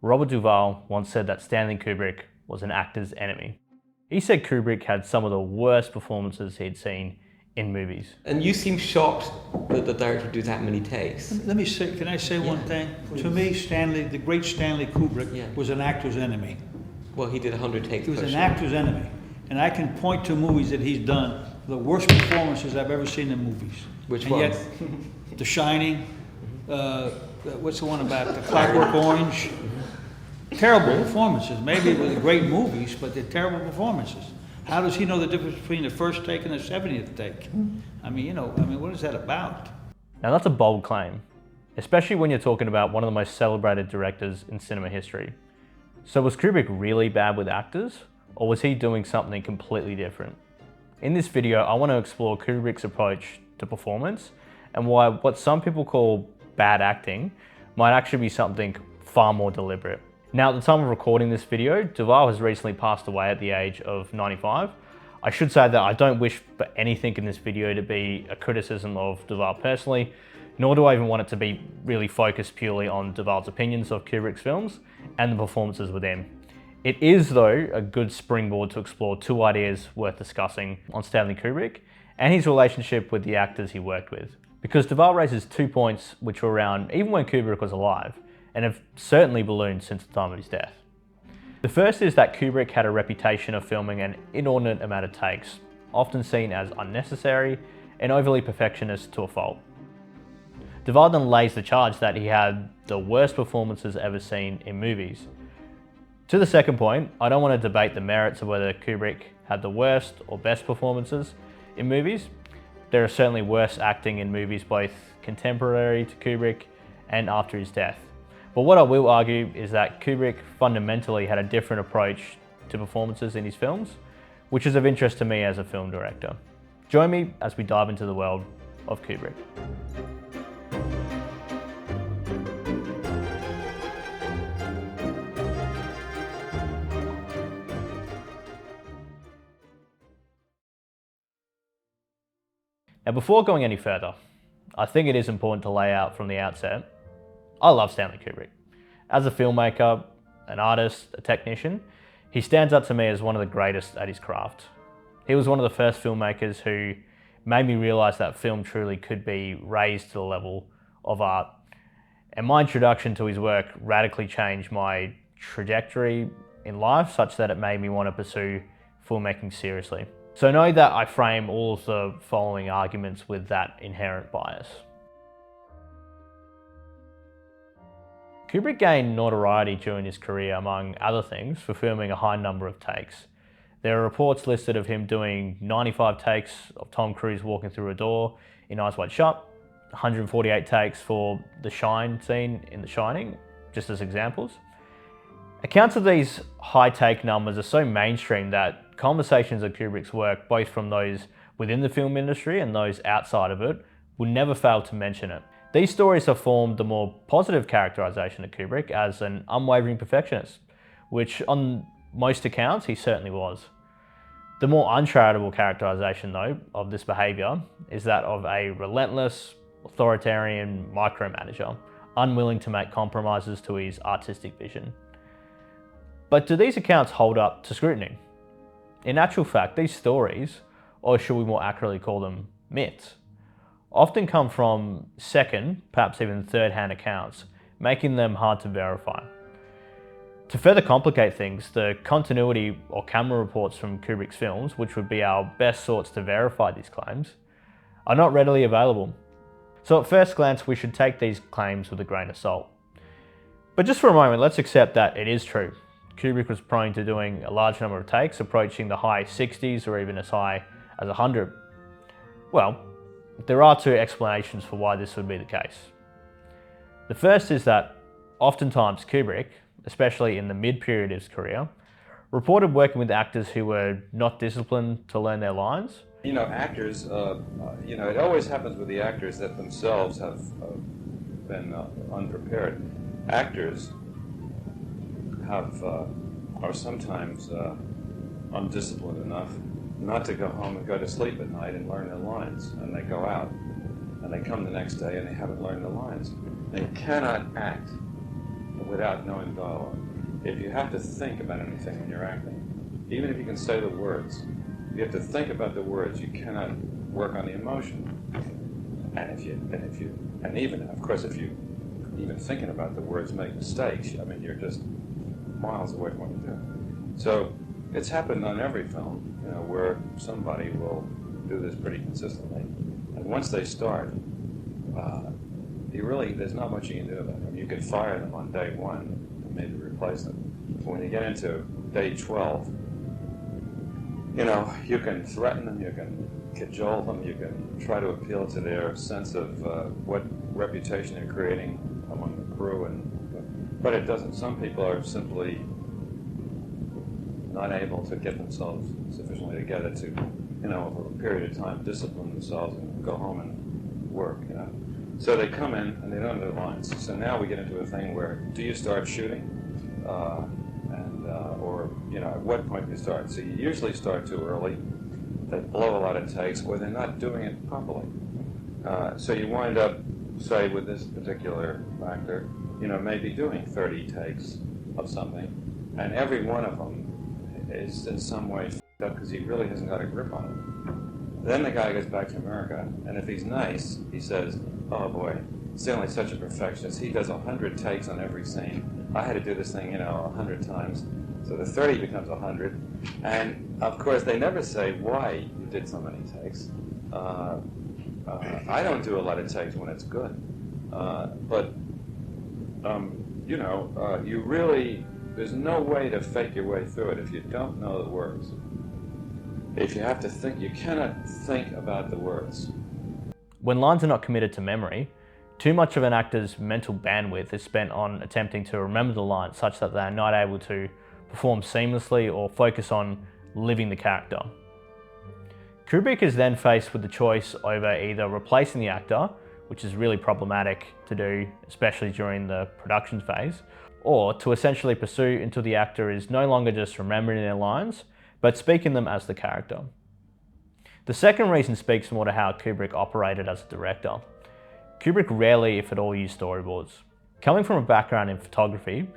Robert Duvall once said that Stanley Kubrick was an actor's enemy. He said Kubrick had some of the worst performances he'd seen in movies. And you seem shocked that the director would do that many takes. Let me say, can I say one thing? Please. To me, the great Stanley Kubrick was an actor's enemy. Well, he did 100 takes. He was an actor's enemy. And I can point to movies that he's done, the worst performances I've ever seen in movies. Which ones? The Shining, what's the one about the Clockwork Orange? Terrible performances. Maybe it was great movies, but they're terrible performances. How does he know the difference between the first take and the 70th take? I mean, what is that about? Now that's a bold claim, especially when you're talking about one of the most celebrated directors in cinema history. So was Kubrick really bad with actors, or was he doing something completely different? In this video, I want to explore Kubrick's approach to performance and why what some people call bad acting might actually be something far more deliberate. Now, at the time of recording this video, Duvall has recently passed away at the age of 95. I should say that I don't wish for anything in this video to be a criticism of Duvall personally, nor do I even want it to be really focused purely on Duvall's opinions of Kubrick's films and the performances with him. It is, though, a good springboard to explore two ideas worth discussing on Stanley Kubrick and his relationship with the actors he worked with. Because Duvall raises 2 points which were around even when Kubrick was alive, and have certainly ballooned since the time of his death. The first is that Kubrick had a reputation of filming an inordinate amount of takes, often seen as unnecessary and overly perfectionist to a fault. Duvall then lays the charge that he had the worst performances ever seen in movies. To the second point, I don't want to debate the merits of whether Kubrick had the worst or best performances in movies. There are certainly worse acting in movies both contemporary to Kubrick and after his death. But what I will argue is that Kubrick fundamentally had a different approach to performances in his films, which is of interest to me as a film director. Join me as we dive into the world of Kubrick. Now, before going any further, I think it is important to lay out from the outset, I love Stanley Kubrick. As a filmmaker, an artist, a technician, he stands out to me as one of the greatest at his craft. He was one of the first filmmakers who made me realise that film truly could be raised to the level of art. And my introduction to his work radically changed my trajectory in life such that it made me want to pursue filmmaking seriously. So know that I frame all of the following arguments with that inherent bias. Kubrick gained notoriety during his career, among other things, for filming a high number of takes. There are reports listed of him doing 95 takes of Tom Cruise walking through a door in Eyes Wide Shut, 148 takes for the Shine scene in The Shining, just as examples. Accounts of these high take numbers are so mainstream that conversations of Kubrick's work, both from those within the film industry and those outside of it, will never fail to mention it. These stories have formed the more positive characterization of Kubrick as an unwavering perfectionist, which on most accounts he certainly was. The more uncharitable characterization, though, of this behavior is that of a relentless, authoritarian micromanager, unwilling to make compromises to his artistic vision. But do these accounts hold up to scrutiny? In actual fact, these stories, or should we more accurately call them myths, often come from second, perhaps even third-hand accounts, making them hard to verify. To further complicate things, the continuity or camera reports from Kubrick's films, which would be our best sorts to verify these claims, are not readily available. So at first glance, we should take these claims with a grain of salt. But just for a moment, let's accept that it is true. Kubrick was prone to doing a large number of takes, approaching the high 60s or even as high as 100. Well, there are two explanations for why this would be the case. The first is that oftentimes Kubrick, especially in the mid-period of his career, reported working with actors who were not disciplined to learn their lines. You know, actors, it always happens with the actors that themselves have been unprepared. Actors are sometimes undisciplined enough not to go home and go to sleep at night and learn their lines. And they go out, and they come the next day and they haven't learned the lines. They cannot act without knowing dialogue. If you have to think about anything when you're acting, even if you can say the words, you have to think about the words. You cannot work on the emotion. And even of course, if you even thinking about the words make mistakes, I mean, you're just miles away from what you're doing. So it's happened on every film, you know, where somebody will do this pretty consistently, and once they start, there's not much you can do about them. You could fire them on day 1 and maybe replace them. But when you get into day 12, you know, you can threaten them, you can cajole them, you can try to appeal to their sense of what reputation they're creating among the crew, but it doesn't. Some people are simply not able to get themselves sufficiently together to, you know, over a period of time, discipline themselves and go home and work, you know. So they come in and they don't know their lines. So now we get into a thing where, do you start shooting? Or, you know, at what point do you start? So you usually start too early. They blow a lot of takes, or they're not doing it properly. So you wind up, say, with this particular actor, you know, maybe doing 30 takes of something, and every one of them is in some way f***ed up because he really hasn't got a grip on it. Then the guy goes back to America, and if he's nice, he says, oh boy, Stanley's such a perfectionist. He does 100 takes on every scene. I had to do this thing, you know, 100 times. So the 30 becomes 100. And of course, they never say why you did so many takes. I don't do a lot of takes when it's good. You know, you really, there's no way to fake your way through it if you don't know the words. If you have to think, you cannot think about the words. When lines are not committed to memory, too much of an actor's mental bandwidth is spent on attempting to remember the lines such that they are not able to perform seamlessly or focus on living the character. Kubrick is then faced with the choice over either replacing the actor, which is really problematic to do, especially during the production phase, or to essentially pursue until the actor is no longer just remembering their lines, but speaking them as the character. The second reason speaks more to how Kubrick operated as a director. Kubrick rarely, if at all, used storyboards. Coming from a background in photography,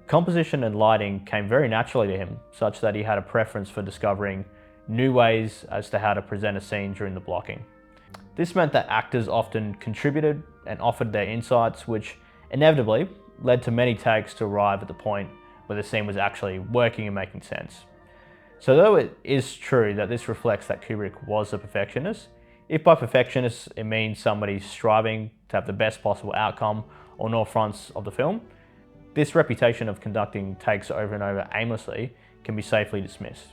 composition and lighting came very naturally to him, such that he had a preference for discovering new ways as to how to present a scene during the blocking. This meant that actors often contributed and offered their insights, which inevitably led to many takes to arrive at the point where the scene was actually working and making sense. So though it is true that this reflects that Kubrick was a perfectionist, if by perfectionist it means somebody striving to have the best possible outcome on all fronts of the film, this reputation of conducting takes over and over aimlessly can be safely dismissed.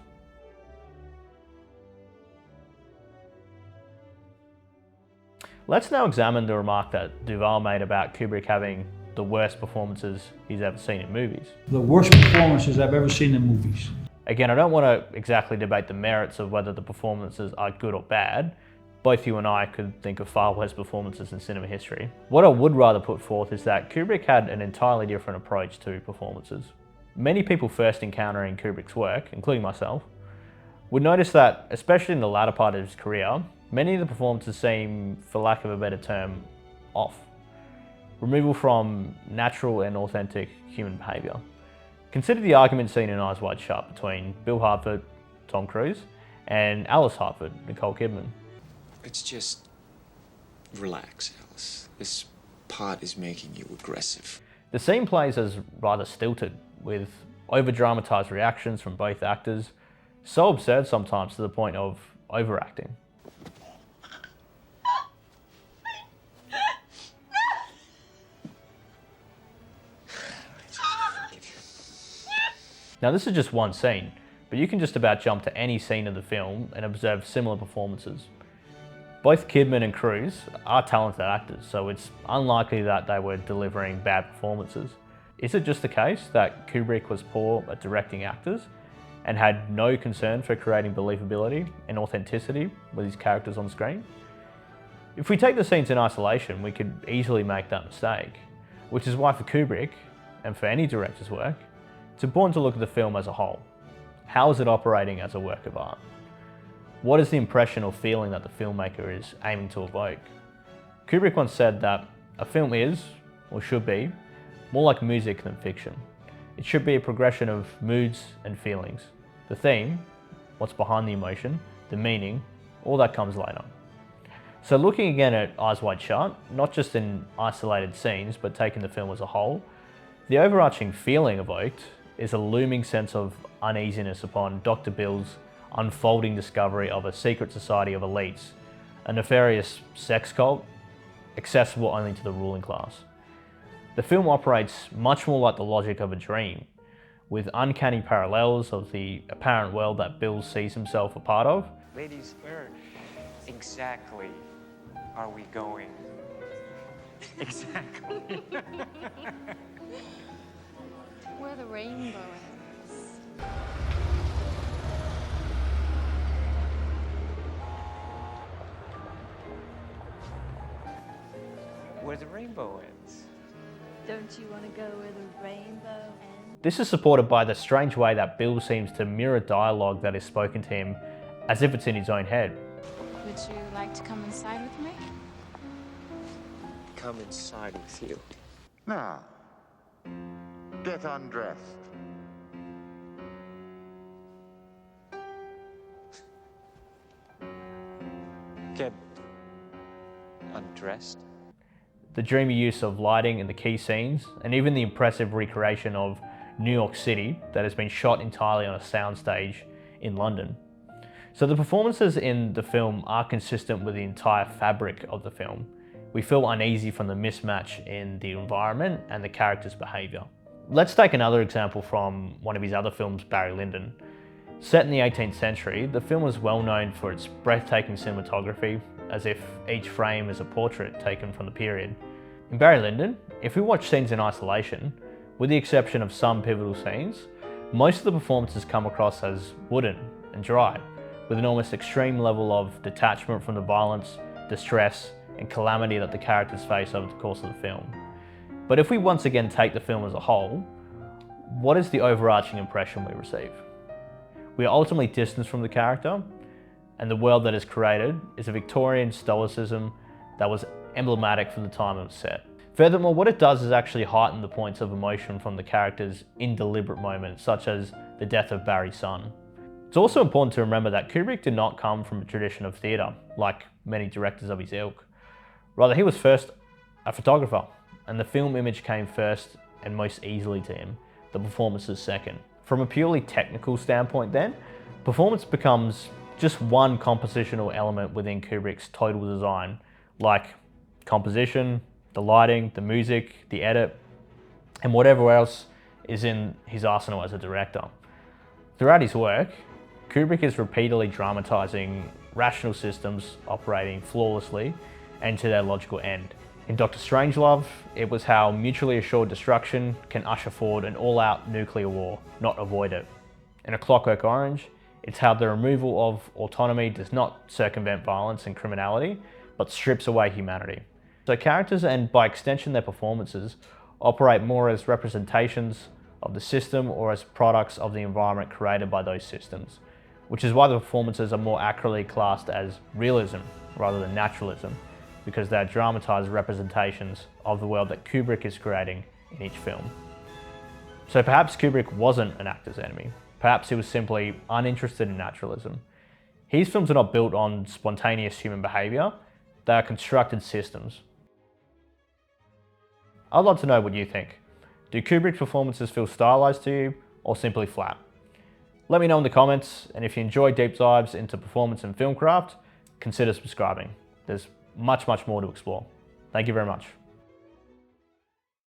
Let's now examine the remark that Duvall made about Kubrick having the worst performances he's ever seen in movies. The worst performances I've ever seen in movies. Again, I don't want to exactly debate the merits of whether the performances are good or bad. Both you and I could think of far worse performances in cinema history. What I would rather put forth is that Kubrick had an entirely different approach to performances. Many people first encountering Kubrick's work, including myself, would notice that, especially in the latter part of his career, many of the performances seem, for lack of a better term, off. Removal from natural and authentic human behaviour. Consider the argument seen in Eyes Wide Shut between Bill Hartford, Tom Cruise, and Alice Hartford, Nicole Kidman. It's just relax, Alice. This part is making you aggressive. The scene plays as rather stilted, with over-dramatised reactions from both actors, so absurd sometimes to the point of overacting. Now this is just one scene, but you can just about jump to any scene of the film and observe similar performances. Both Kidman and Cruise are talented actors, so it's unlikely that they were delivering bad performances. Is it just the case that Kubrick was poor at directing actors and had no concern for creating believability and authenticity with his characters on screen? If we take the scenes in isolation, we could easily make that mistake, which is why for Kubrick, and for any director's work, it's important to look at the film as a whole. How is it operating as a work of art? What is the impression or feeling that the filmmaker is aiming to evoke? Kubrick once said that a film is, or should be, more like music than fiction. It should be a progression of moods and feelings. The theme, what's behind the emotion, the meaning, all that comes later. So looking again at Eyes Wide Shut, not just in isolated scenes, but taking the film as a whole, the overarching feeling evoked is a looming sense of uneasiness upon Dr. Bill's unfolding discovery of a secret society of elites, a nefarious sex cult accessible only to the ruling class. The film operates much more like the logic of a dream, with uncanny parallels of the apparent world that Bill sees himself a part of. Ladies, where exactly are we going? Exactly. Where the rainbow ends. Where the rainbow ends. Don't you want to go where the rainbow ends? This is supported by the strange way that Bill seems to mirror dialogue that is spoken to him as if it's in his own head. Would you like to come inside with me? Come inside with you. Now, get undressed. Get undressed. The dreamy use of lighting in the key scenes, and even the impressive recreation of New York City that has been shot entirely on a soundstage in London. So the performances in the film are consistent with the entire fabric of the film. We feel uneasy from the mismatch in the environment and the character's behaviour. Let's take another example from one of his other films, Barry Lyndon. Set in the 18th century, the film was well known for its breathtaking cinematography, as if each frame is a portrait taken from the period. In Barry Lyndon, if we watch scenes in isolation, with the exception of some pivotal scenes, most of the performances come across as wooden and dry, with an almost extreme level of detachment from the violence, distress, and calamity that the characters face over the course of the film. But if we once again take the film as a whole, what is the overarching impression we receive? We are ultimately distanced from the character, and the world that is created is a Victorian stoicism that was emblematic for the time it was set. Furthermore, what it does is actually heighten the points of emotion from the characters in deliberate moments, such as the death of Barry's son. It's also important to remember that Kubrick did not come from a tradition of theatre, like many directors of his ilk. Rather, he was first a photographer, and the film image came first and most easily to him, the performances second. From a purely technical standpoint then, performance becomes just one compositional element within Kubrick's total design, like composition, the lighting, the music, the edit, and whatever else is in his arsenal as a director. Throughout his work, Kubrick is repeatedly dramatising rational systems operating flawlessly and to their logical end. In Dr. Strangelove, it was how mutually assured destruction can usher forward an all-out nuclear war, not avoid it. In A Clockwork Orange, it's how the removal of autonomy does not circumvent violence and criminality, but strips away humanity. So characters, and by extension their performances, operate more as representations of the system or as products of the environment created by those systems, which is why the performances are more accurately classed as realism rather than naturalism, because they are dramatised representations of the world that Kubrick is creating in each film. So perhaps Kubrick wasn't an actor's enemy. Perhaps he was simply uninterested in naturalism. His films are not built on spontaneous human behaviour, they are constructed systems. I'd love to know what you think. Do Kubrick's performances feel stylised to you, or simply flat? Let me know in the comments, and if you enjoy deep dives into performance and film craft, consider subscribing. There's much more to explore. Thank you very much.